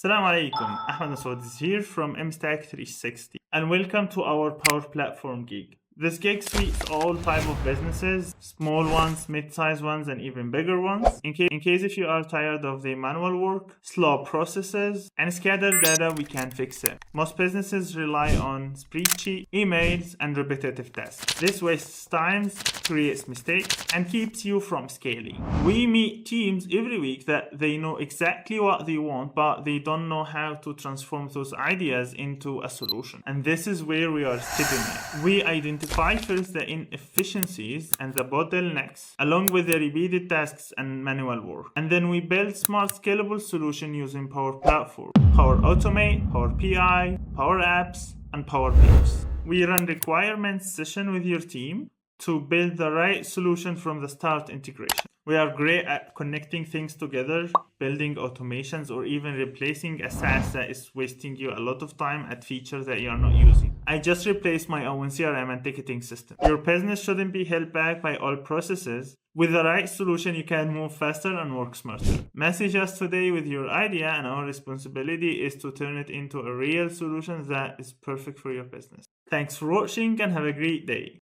Assalamu alaikum. Ahmed is here from MStack 360 and welcome to our Power Platform gig. This gig suits all type of businesses, small ones, mid-sized ones, and even bigger ones. In case if you are tired of the manual work, slow processes, and scattered data, we can fix it. Most businesses rely on spreadsheets, emails, and repetitive tasks. This wastes time, creates mistakes, and keeps you from scaling. We meet teams every week that they know exactly what they want, but they don't know how to transform those ideas into a solution. And this is where we are stepping in. We identify first the inefficiencies and the bottlenecks, along with the repeated tasks and manual work. And then we build smart, scalable solution using Power Platform, Power Automate, Power PI, Power Apps, and Power Pipes. We run requirements session with your team to build the right solution from the start integration. We are great at connecting things together, building automations, or even replacing a SaaS that is wasting you a lot of time at features that you are not using. I just replaced my own CRM and ticketing system. Your business shouldn't be held back by all processes. With the right solution, you can move faster and work smarter. Message us today with your idea, and our responsibility is to turn it into a real solution that is perfect for your business. Thanks for watching and have a great day.